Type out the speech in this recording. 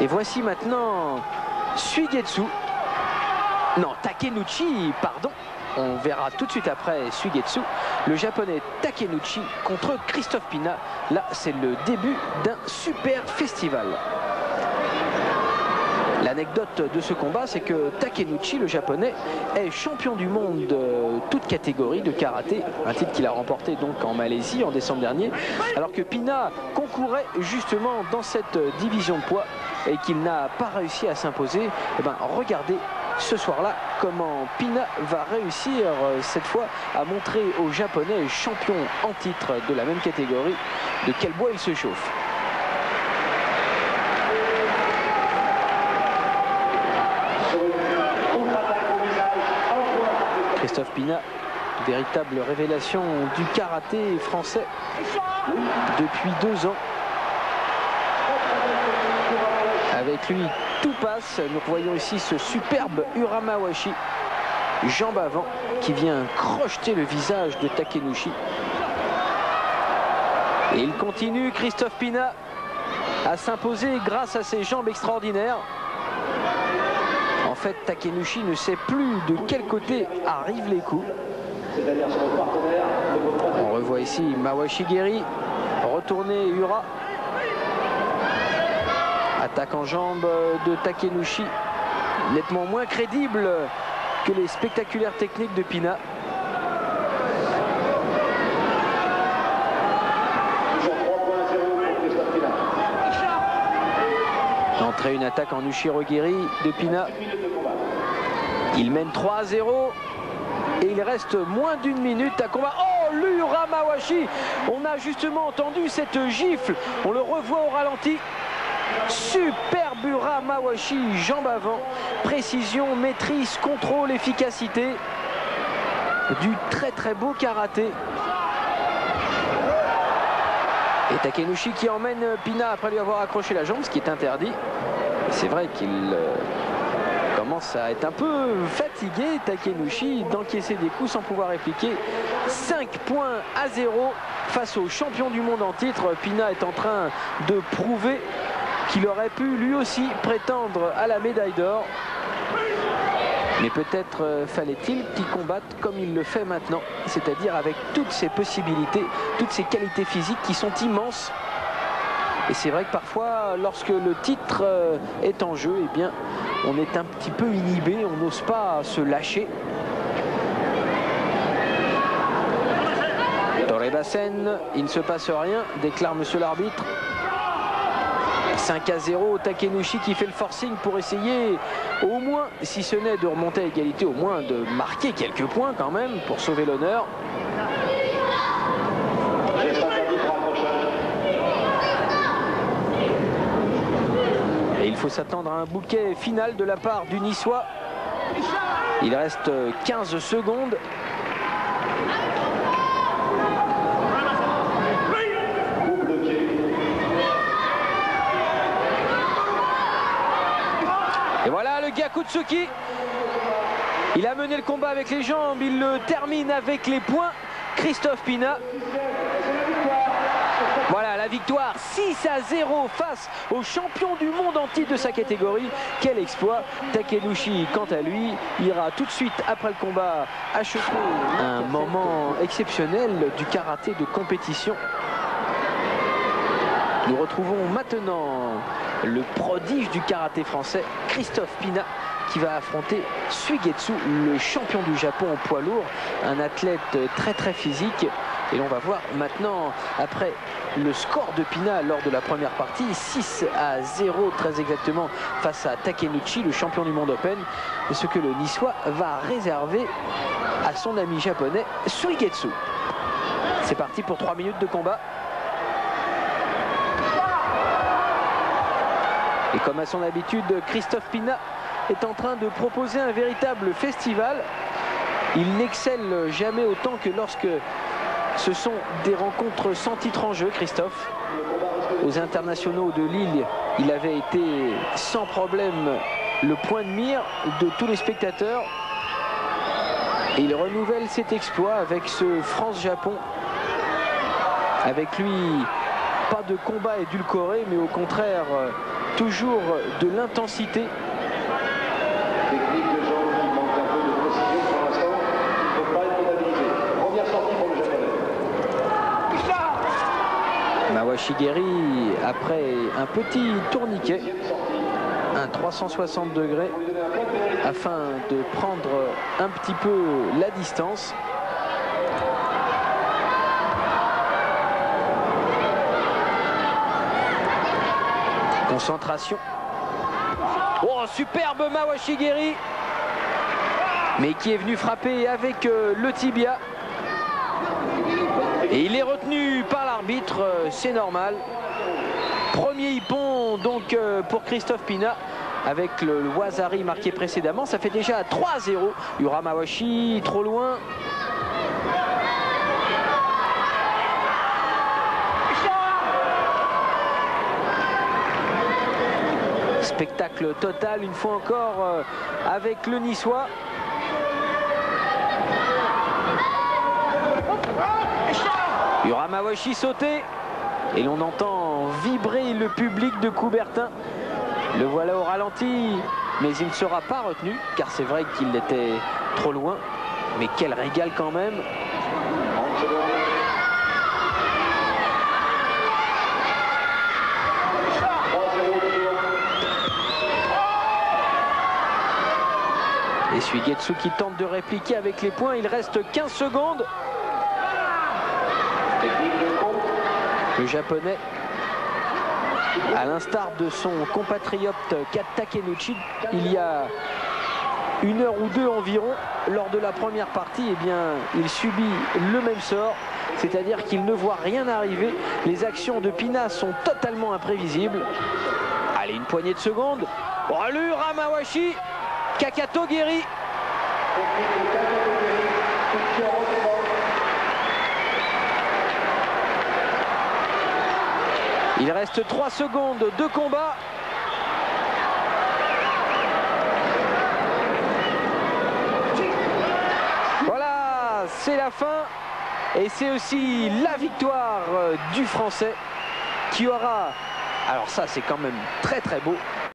Et voici maintenant Suigetsu. Non, Takenouchi, pardon. On verra tout de suite après Suigetsu. Le japonais Takenouchi contre Christophe Pina. Là, c'est le début d'un super festival. L'anecdote de ce combat, c'est que Takenouchi, le japonais, est champion du monde de toute catégorie de karaté, un titre qu'il a remporté donc en Malaisie en décembre dernier, alors que Pina concourait justement dans cette division de poids et qu'il n'a pas réussi à s'imposer. Eh ben, regardez ce soir-là comment Pina va réussir cette fois à montrer aux Japonais champions en titre de la même catégorie de quel bois il se chauffe. Christophe Pina, véritable révélation du karaté français depuis 2 ans. Avec lui, tout passe. Nous voyons ici ce superbe Uramawashi, jambe avant, qui vient crocheter le visage de Takenouchi. Et il continue, Christophe Pina, à s'imposer grâce à ses jambes extraordinaires. En fait, Takenouchi ne sait plus de quel côté arrivent les coups. On revoit ici Mawashigeri retourner Ura. Attaque en jambe de Takenouchi, nettement moins crédible que les spectaculaires techniques de Pina. Entrée, une attaque en Ushirogiri de Pina. Il mène 3-0 et il reste moins d'1 minute à combattre. Oh, l'Uramawashi! On a justement entendu cette gifle. On le revoit au ralenti. Superbe Uramawashi, jambe avant. Précision, maîtrise, contrôle, efficacité. Du très très beau karaté. Et Takenouchi qui emmène Pina après lui avoir accroché la jambe, ce qui est interdit. C'est vrai qu'il commence à être un peu fatigué, Takenouchi, d'encaisser des coups sans pouvoir répliquer. 5-0 face au champion du monde en titre. Pina est en train de prouver qu'il aurait pu lui aussi prétendre à la médaille d'or. Mais peut-être fallait-il qu'il combatte comme il le fait maintenant, c'est-à-dire avec toutes ses possibilités, toutes ses qualités physiques qui sont immenses. Et c'est vrai que parfois, lorsque le titre est en jeu, eh bien, on est un petit peu inhibé, on n'ose pas se lâcher. Torebasen, il ne se passe rien, déclare monsieur l'arbitre. 5-0, Takenouchi qui fait le forcing pour essayer au moins, si ce n'est de remonter à égalité, au moins de marquer quelques points quand même pour sauver l'honneur. Et il faut s'attendre à un bouquet final de la part du Niçois. Il reste 15 secondes. Et voilà le Gyakutsuki. Il a mené le combat avec les jambes, il le termine avec les poings. Christophe Pina. Voilà la victoire 6-0 face au champion du monde en titre de sa catégorie. Quel exploit. Takenouchi, quant à lui, ira tout de suite après le combat achever un moment exceptionnel du karaté de compétition. Nous retrouvons maintenant le prodige du karaté français, Christophe Pina, qui va affronter Suigetsu, le champion du Japon au poids lourd, un athlète très très physique. Et l'on va voir maintenant, après le score de Pina lors de la première partie, 6-0 très exactement face à Takenouchi, le champion du monde open, ce que le Niçois va réserver à son ami japonais Suigetsu. C'est parti pour 3 minutes de combat. Et comme à son habitude, Christophe Pina est en train de proposer un véritable festival. Il n'excelle jamais autant que lorsque ce sont des rencontres sans titre en jeu, Christophe. Aux internationaux de Lille, il avait été sans problème le point de mire de tous les spectateurs. Et il renouvelle cet exploit avec ce France-Japon. Avec lui, pas de combat édulcoré, mais au contraire toujours de l'intensité. Technique de jambe qui manque un peu de précision pour l'instant, qui ne peut pas être comptabilisée. Première sortie pour le japonais. Mawashi Geri, après un petit tourniquet, un 360 degrés, afin de prendre un petit peu la distance. Concentration. Oh, superbe Mawashi Geri, mais qui est venu frapper avec le tibia. Et il est retenu par l'arbitre, c'est normal. Premier hippon donc pour Christophe Pina, avec le Wazari marqué précédemment. Ça fait déjà 3-0. Yura Mawashi trop loin. Spectacle total une fois encore avec le Niçois. Yura Mawashi sauté et l'on entend vibrer le public de Coubertin. Le voilà au ralenti, mais il ne sera pas retenu car c'est vrai qu'il était trop loin. Mais quel régal quand même. Et Suigetsu qui tente de répliquer avec les points. Il reste 15 secondes. Le japonais, à l'instar de son compatriote Kat Takenouchi, il y a 1 heure ou 2 environ, lors de la première partie, eh bien, il subit le même sort. C'est-à-dire qu'il ne voit rien arriver. Les actions de Pina sont totalement imprévisibles. Allez, une poignée de secondes. Oh, le Yura Mawashi, Kakato Geri. Il reste 3 secondes de combat. Voilà, c'est la fin. Et c'est aussi la victoire du Français qui aura, alors ça c'est quand même très très beau,